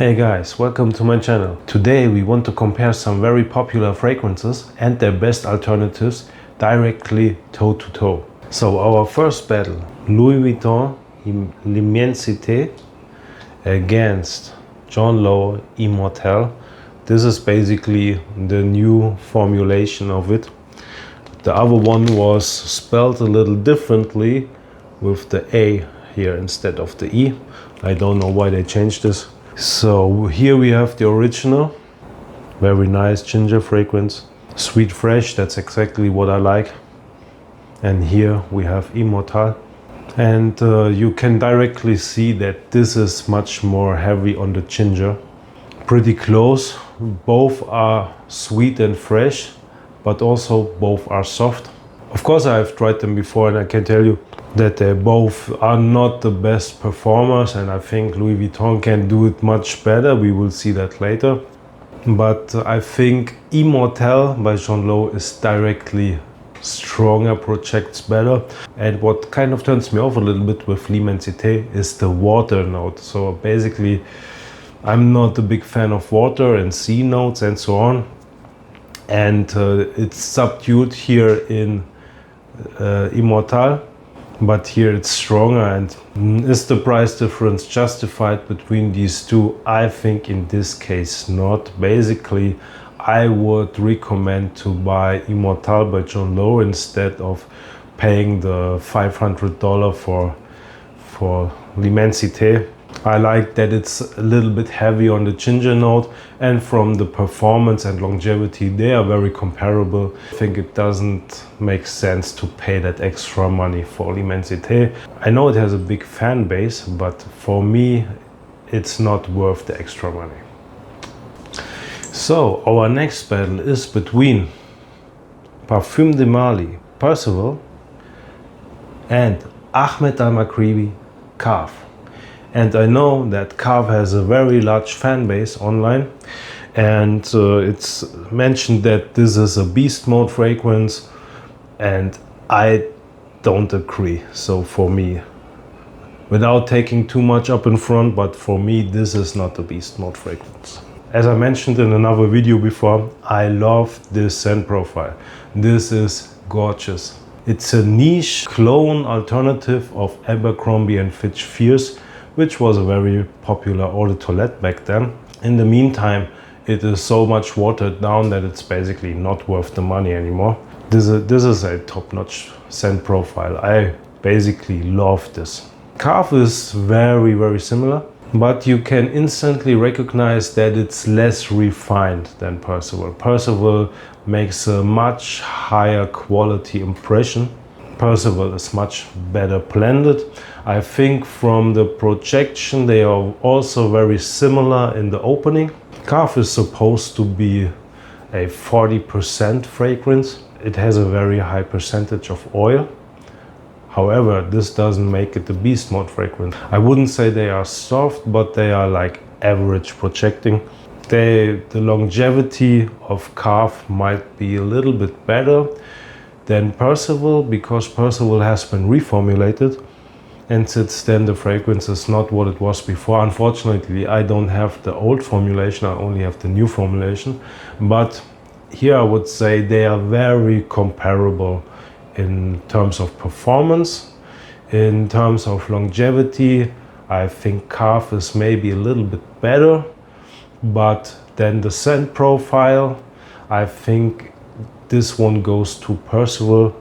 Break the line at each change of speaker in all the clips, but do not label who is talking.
Hey guys, welcome to my channel. Today we want to compare some very popular fragrances and their best alternatives directly toe to toe. So our first battle, Louis Vuitton L'Immensite against Lowe Immortel. This is basically the new formulation of it. The other one was spelled a little differently with the A here instead of the E. I don't know why they changed this. So here we have the original, very nice ginger fragrance, sweet fresh, that's exactly what I like. And here we have Immortal, and you can directly see that this is much more heavy on the ginger. Pretty close, both are sweet and fresh, but also both are soft. Of course I have tried them before and I can tell you that they both are not the best performers, and I think Louis Vuitton can do it much better. We will see that later. But I think Immortel by Lowe is directly stronger, projects better. And what kind of turns me off a little bit with L'Immensite is the water note. So basically I'm not a big fan of water and sea notes and so on. And it's subdued here in Immortal. But here it's stronger. And is the price difference justified between these two? I think in this case not. Basically, I would recommend to buy Immortal by Lowe instead of paying the $500 for L'Immensite. I like that it's a little bit heavy on the ginger note, and from the performance and longevity they are very comparable. I think it doesn't make sense to pay that extra money for L'Immensite. I know it has a big fan base, but for me it's not worth the extra money. So our next battle is between Parfums de Marly Percival and Ahmad al Maghribi Kaaf. And I know that Kaaf has a very large fan base online, and it's mentioned that this is a beast mode fragrance, and I don't agree. So for me, without taking too much up in front, but for me this is not a beast mode fragrance. As I mentioned in another video before, I love this scent profile. This is gorgeous. It's a niche clone alternative of Abercrombie & Fitch Fierce, which was a very popular eau de toilette back then. In the meantime, it is so much watered down that it's basically not worth the money anymore. This is a top-notch scent profile. I basically love this. Kaaf is very, very similar, but you can instantly recognize that it's less refined than Percival. Percival makes a much higher quality impression. Percival is much better blended. I think from the projection they are also very similar in the opening. Kaaf is supposed to be a 40% fragrance. It has a very high percentage of oil. However, this doesn't make it a beast mode fragrance. I wouldn't say they are soft, but they are like average projecting. The longevity of Kaaf might be a little bit better than Percival, because Percival has been reformulated, and since then the fragrance is not what it was before. Unfortunately, I don't have the old formulation, I only have the new formulation, but here I would say they are very comparable in terms of performance. In terms of longevity, I think Kaaf is maybe a little bit better, but then the scent profile, I think this one goes to Percival.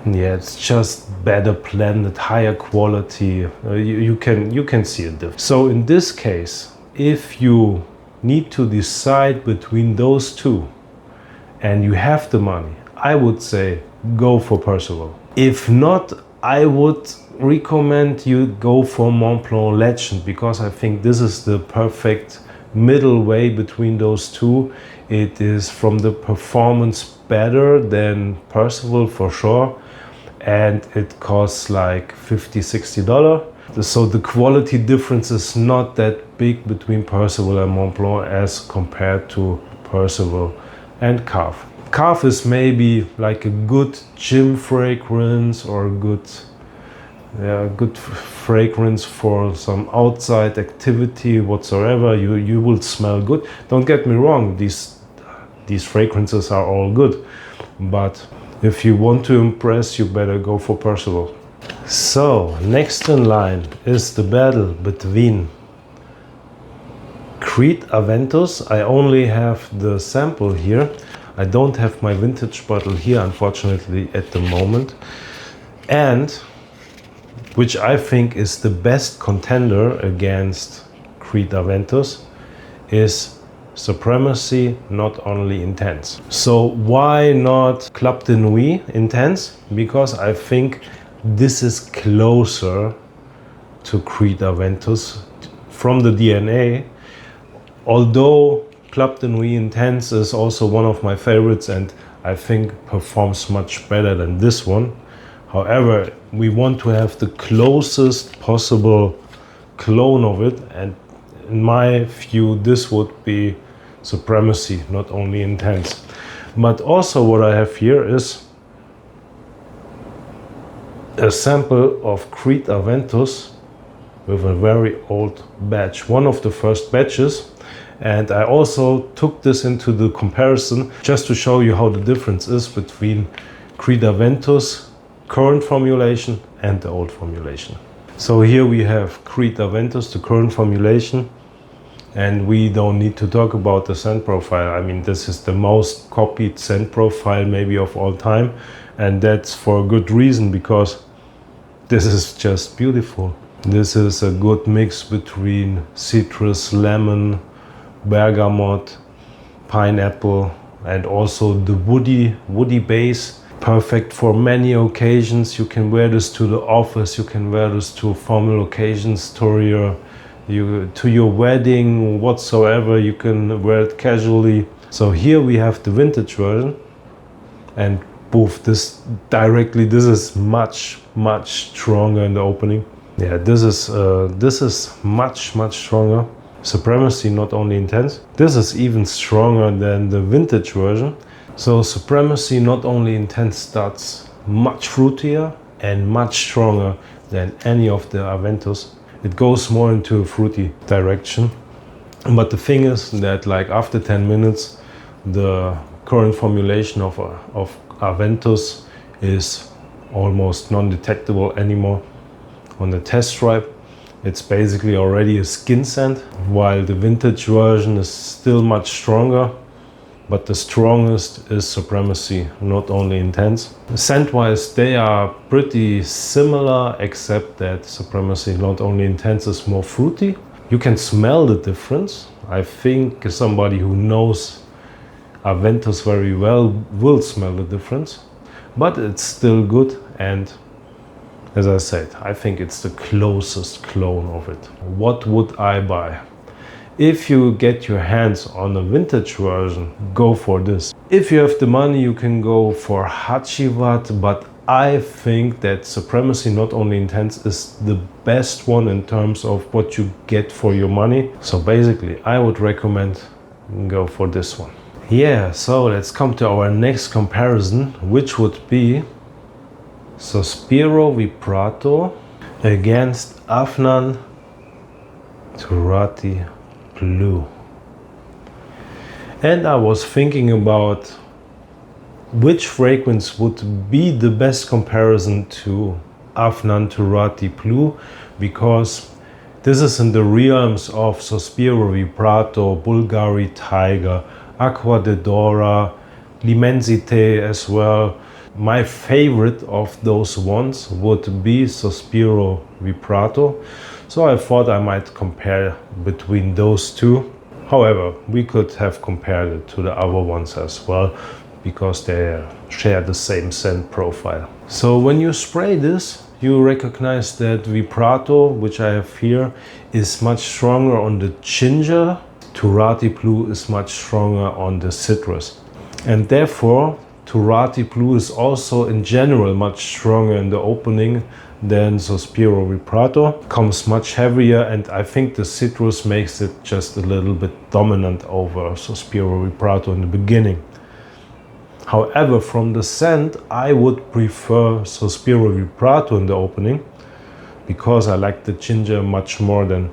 Yeah, it's just better blended, higher quality. You can see a difference. So in this case, if you need to decide between those two and you have the money, I would say go for Percival. If not, I would recommend you go for Montblanc Legend, because I think this is the perfect middle way between those two. It is from the performance better than Percival for sure, and it costs like $50–60. So the quality difference is not that big between Percival and Montblanc as compared to Percival and Kaaf. Kaaf is maybe like a good gym fragrance or a good Yeah, good fragrance for some outside activity whatsoever. You will smell good. Don't get me wrong, these fragrances are all good, but if you want to impress, you better go for Percival. So next in line is the battle between Creed Aventus. I only have the sample here. I don't have my vintage bottle here, unfortunately, at the moment. And which I think is the best contender against Creed Aventus is Supremacy Not Only Intense. So why not Club de Nuit Intense? Because I think this is closer to Creed Aventus from the DNA. Although Club de Nuit Intense is also one of my favorites and I think performs much better than this one. However, we want to have the closest possible clone of it, and in my view this would be Supremacy Not Only Intense. But also what I have here is a sample of Creed Aventus with a very old batch, one of the first batches. And I also took this into the comparison just to show you how the difference is between Creed Aventus current formulation and the old formulation. So here we have Creed Aventus, the current formulation, and we don't need to talk about the scent profile. I mean, this is the most copied scent profile maybe of all time, and that's for a good reason, because this is just beautiful. This is a good mix between citrus, lemon, bergamot, pineapple, and also the woody base. Perfect for many occasions. You can wear this to the office, you can wear this to formal occasions, to your wedding, whatsoever. You can wear it casually. So here we have the vintage version, and boof, this is much stronger in the opening. Yeah, this is much stronger. Supremacy Not Only Intense. This is even stronger than the vintage version. So Supremacy Not Only Intense starts much fruitier and much stronger than any of the Aventus. It goes more into a fruity direction. But the thing is that, like, after 10 minutes, the current formulation of Aventus is almost non-detectable anymore. On the test stripe, it's basically already a skin scent, while the vintage version is still much stronger. But the strongest is Supremacy Not Only Intense. Scent-wise, they are pretty similar, except that Supremacy Not Only Intense is more fruity. You can smell the difference. I think somebody who knows Aventus very well will smell the difference. But it's still good, and as I said, I think it's the closest clone of it. What would I buy? If you get your hands on a vintage version, go for this. If you have the money, you can go for Hachivat, but I think that Supremacy Not Only Intense is the best one in terms of what you get for your money. So basically, I would recommend go for this one. Yeah, so let's come to our next comparison, which would be Sospiro Vibrato against Afnan Turathi Blue. And I was thinking about which fragrance would be the best comparison to Afnan Turathi Blue, because this is in the realms of Sospiro Vibrato, Bulgari Tiger, Aqua de Dora, L'Immensite as well. My favorite of those ones would be Sospiro Vibrato. So I thought I might compare between those two. However, we could have compared it to the other ones as well, because they share the same scent profile. So when you spray this, you recognize that Vibrato, which I have here, is much stronger on the ginger. Turathi Blue is much stronger on the citrus. And therefore, Turathi Blue is also in general much stronger in the opening than Sospiro Vibrato. Comes much heavier, and I think the citrus makes it just a little bit dominant over Sospiro Vibrato in the beginning. However, from the scent, I would prefer Sospiro Vibrato in the opening, because I like the ginger much more than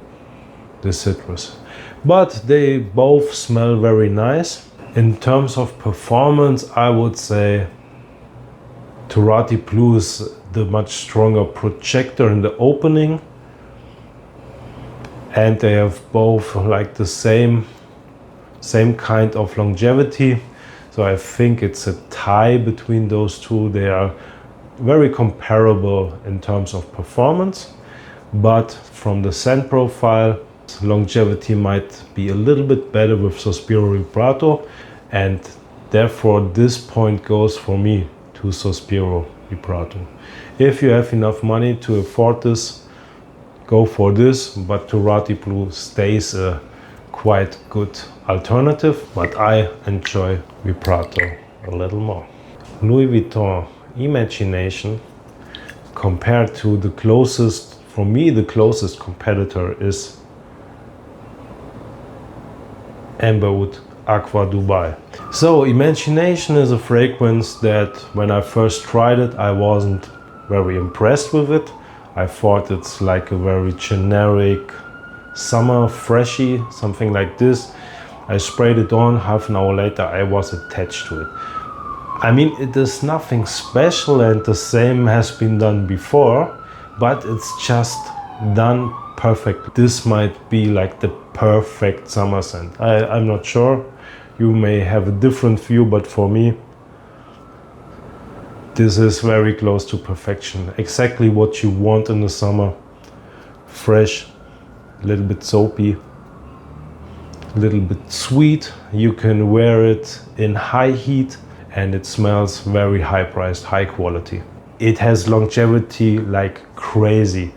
the citrus. But they both smell very nice. In terms of performance, I would say Turathi Blue is the much stronger projector in the opening, and they have both like the same kind of longevity. So I think it's a tie between those two. They are very comparable in terms of performance, but from the scent profile, longevity might be a little bit better with Sospiro Vibrato, and therefore this point goes for me to Sospiro Vibrato. If you have enough money to afford this, go for this, but Turathi Blue stays a quite good alternative, but I enjoy Vibrato a little more. Louis Vuitton Imagination, compared to the closest, for me the closest competitor is Amberwood Aqua Dubai. So Imagination is a fragrance that when I first tried it, I wasn't very impressed with it. I thought it's like a very generic summer freshy, something like this. I sprayed it on, half an hour later I was attached to it. I mean, it is nothing special, and the same has been done before, but it's just done perfect. This might be like the perfect summer scent. I'm not sure. You may have a different view, but for me, this is very close to perfection. Exactly what you want in the summer. Fresh, a little bit soapy, a little bit sweet. You can wear it in high heat, and it smells very high priced, high quality. It has longevity like crazy.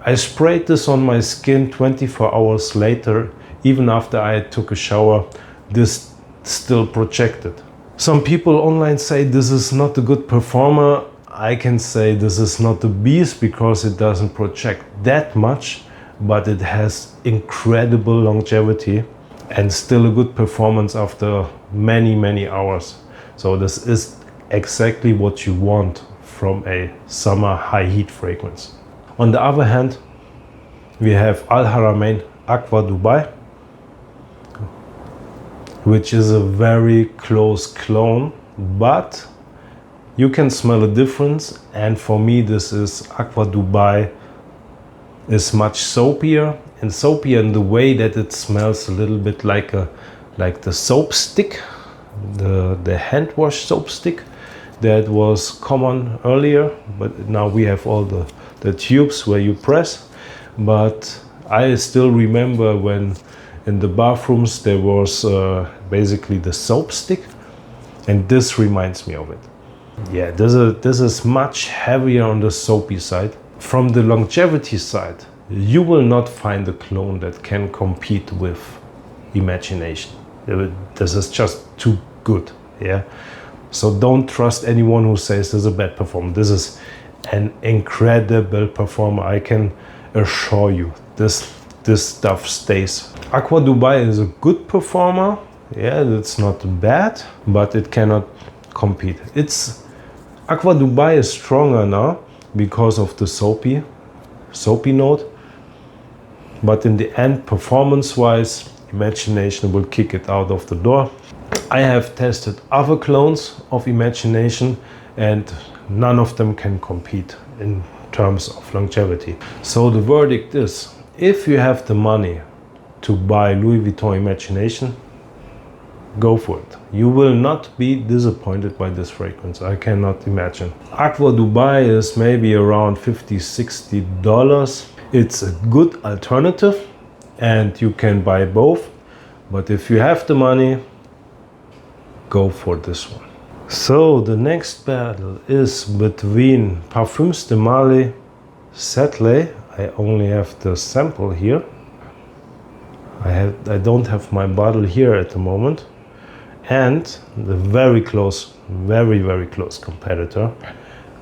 I sprayed this on my skin 24 hours later, even after I took a shower, this still projected. Some people online say this is not a good performer. I can say this is not a beast because it doesn't project that much, but it has incredible longevity and still a good performance after many hours. So this is exactly what you want from a summer high heat fragrance. On the other hand, we have Haramain Aqua Dubai, which is a very close clone, but you can smell a difference. And for me, this is Aqua Dubai is much soapier, and soapier in the way that it smells a little bit like the soap stick, the hand wash soap stick that was common earlier, but now we have all the tubes where you press. But I still remember when in the bathrooms there was basically the soap stick, and this reminds me of it. Yeah, this is much heavier on the soapy side. From the longevity side, you will not find a clone that can compete with Imagination. This is just too good, yeah? So don't trust anyone who says this is a bad performer. This is an incredible performer, I can assure you. This stuff stays. Aqua Dubai is a good performer. Yeah, it's not bad, but it cannot compete. Aqua Dubai is stronger now because of the soapy note. But in the end, performance-wise, Imagination will kick it out of the door. I have tested other clones of Imagination, and none of them can compete in terms of longevity. So the verdict is, if you have the money to buy Louis Vuitton Imagination, go for it. You will not be disappointed by this fragrance, I cannot imagine. Aqua Dubai is maybe around $50–60. It's a good alternative, and you can buy both. But if you have the money, go for this one. So the next battle is between Parfums de Marly Sedley. I only have the sample here. I don't have my bottle here at the moment. And the very close competitor,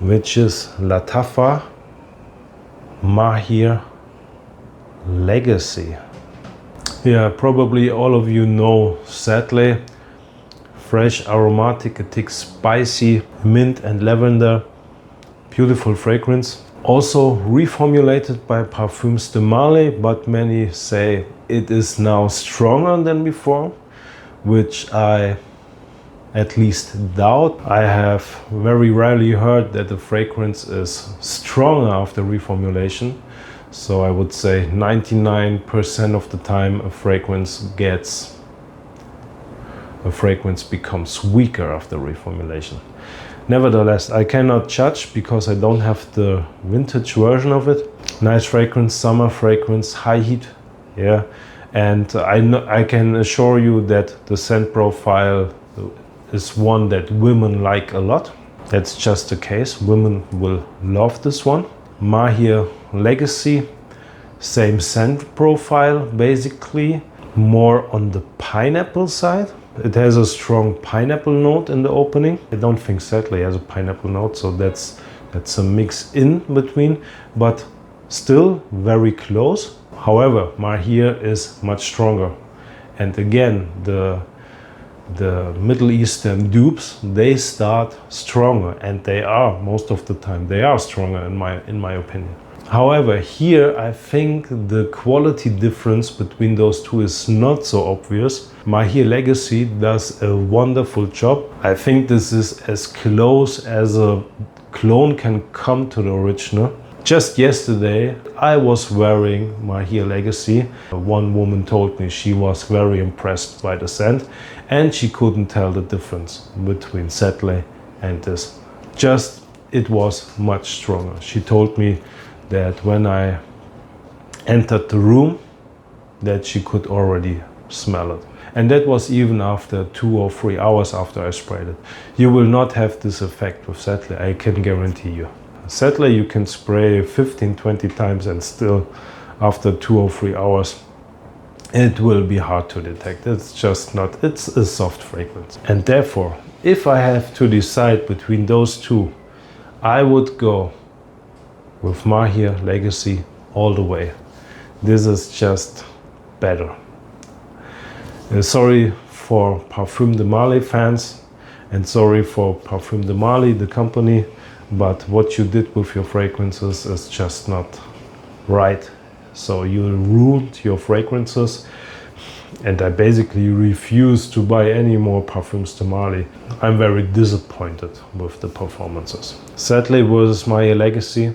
which is Lattafa Maahir Legacy. Yeah, probably all of you know Sedley. Fresh, aromatic, it takes spicy, mint and lavender. Beautiful fragrance. Also reformulated by Parfums de Marly, but many say it is now stronger than before, which I at least doubt. I have very rarely heard that the fragrance is stronger after reformulation. So I would say 99% of the time a fragrance becomes weaker after reformulation. Nevertheless, I cannot judge because I don't have the vintage version of it. Nice fragrance, summer fragrance, high heat, yeah. And I can assure you that the scent profile is one that women like a lot. That's just the case. Women will love this one. Maahir Legacy, same scent profile, basically more on the pineapple side. It has a strong pineapple note in the opening. I don't think Sedley has a pineapple note, so that's a mix in between, but still very close. However, Maahir is much stronger. And again, the Middle Eastern dupes, they start stronger, and they are, most of the time, they are stronger in my opinion. However, here I think the quality difference between those two is not so obvious. Maahir Legacy does a wonderful job. I think this is as close as a clone can come to the original. Just yesterday I was wearing Maahir Legacy. One woman told me she was very impressed by the scent and she couldn't tell the difference between Sedley and this. Just it was much stronger. She told me that when I entered the room that she could already smell it. And that was even after 2 or 3 hours after I sprayed it. You will not have this effect with Sedley, I can guarantee you. Sedley you can spray 15-20 times and still after 2 or 3 hours it will be hard to detect. It's just not, it's a soft fragrance. And therefore, if I have to decide between those two, I would go with Maahir Legacy all the way. This is just better. Sorry for Parfums de Marly fans and sorry for Parfums de Marly, the company, but what you did with your fragrances is just not right. So you ruined your fragrances and I basically refuse to buy any more Parfums de Marly. I'm very disappointed with the performances. Sedley versus Maahir Legacy.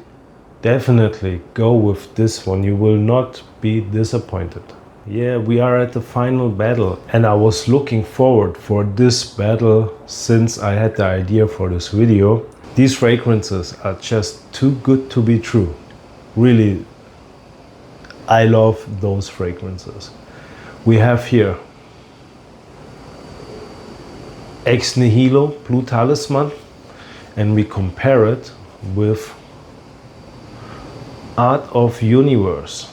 Definitely go with this one, you will not be disappointed. Yeah, we are at the final battle and I was looking forward for this battle since I had the idea for this video. These fragrances are just too good to be true. Really, I love those fragrances. We have here Ex Nihilo Blue Talisman and we compare it with Art of Universe.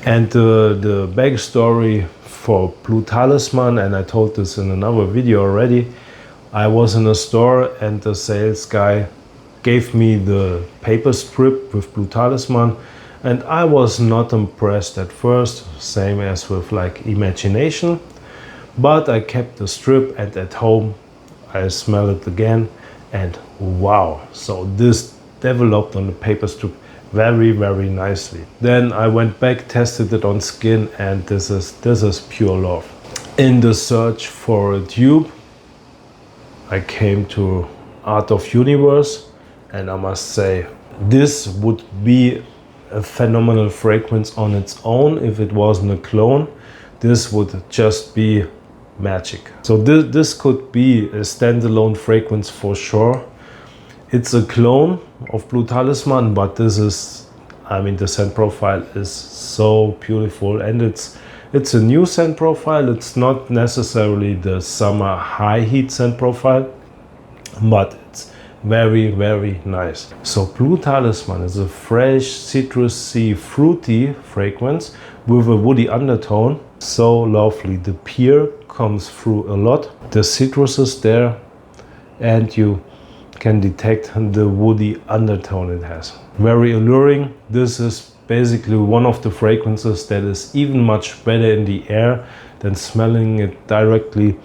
And the backstory for Blue Talisman, and I told this in another video already, I was in a store and the sales guy gave me the paper strip with Blue Talisman and I was not impressed at first, same as with like Imagination, but I kept the strip and at home I smell it again and wow, so this developed on the paper strip very, very nicely. Then I went back, tested it on skin and this is pure love. In the search for a dupe, I came to Art of Universe and I must say this would be a phenomenal fragrance on its own. If it wasn't a clone, this would just be magic. So this could be a standalone fragrance for sure. It's a clone of Blue Talisman, but this is, I mean, the scent profile is so beautiful and it's a new scent profile. It's not necessarily the summer high heat scent profile, but it's very, very nice. So Blue Talisman is a fresh, citrusy, fruity fragrance with a woody undertone. So lovely. The pear comes through a lot. The citrus is there and you can detect the woody undertone it has. Very alluring. This is basically one of the fragrances that is even much better in the air than smelling it directly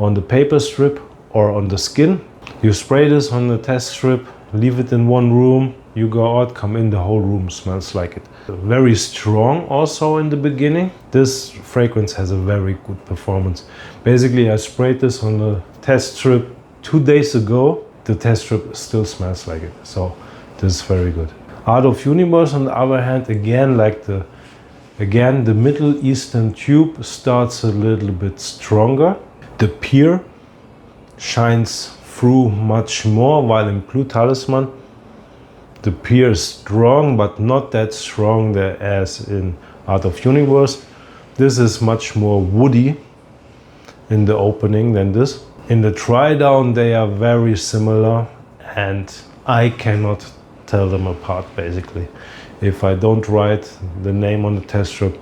on the paper strip or on the skin. You spray this on the test strip, leave it in one room, you go out, come in, the whole room smells like it. Very strong also in the beginning. This fragrance has a very good performance. Basically, I sprayed this on the test strip 2 days ago. The test strip still smells like it, so this is very good. Art of Universe, on the other hand, again, like the Middle Eastern tube starts a little bit stronger. The pear shines through much more, while in Blue Talisman, the pear is strong, but not that strong there as in Art of Universe. This is much more woody in the opening than this. In the dry down, they are very similar, and I cannot tell them apart basically. If I don't write the name on the test strip,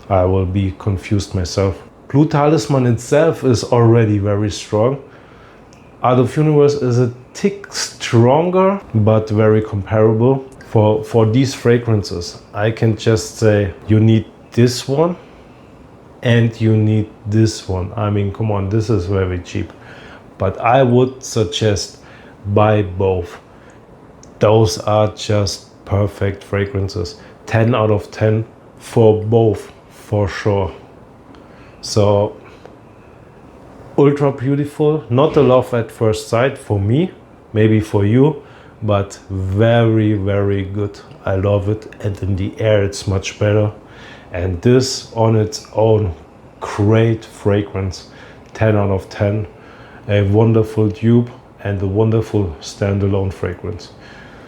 I will be confused myself. Blue Talisman itself is already very strong. Art of Universe is a tick stronger, but very comparable. For these fragrances, I can just say you need this one and you need this one. I mean, come on, this is very cheap. But I would suggest buy both. Those are just perfect fragrances. 10 out of 10 for both, for sure. So, ultra beautiful. Not a love at first sight for me, maybe for you, but very, very good. I love it, and in the air it's much better. And this on its own, great fragrance. 10 out of 10. A wonderful dupe and a wonderful standalone fragrance.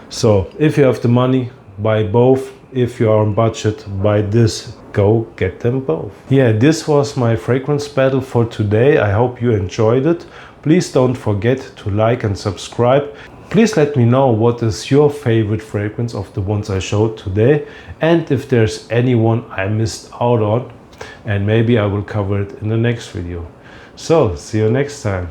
So if you have the money, buy both. If you are on budget, buy this. Go get them both. Yeah, this was my fragrance battle for today. I hope you enjoyed it. Please don't forget to like and subscribe. Please let me know what is your favorite fragrance of the ones I showed today, and if there's anyone I missed out on, and maybe I will cover it in the next video. So see you next time.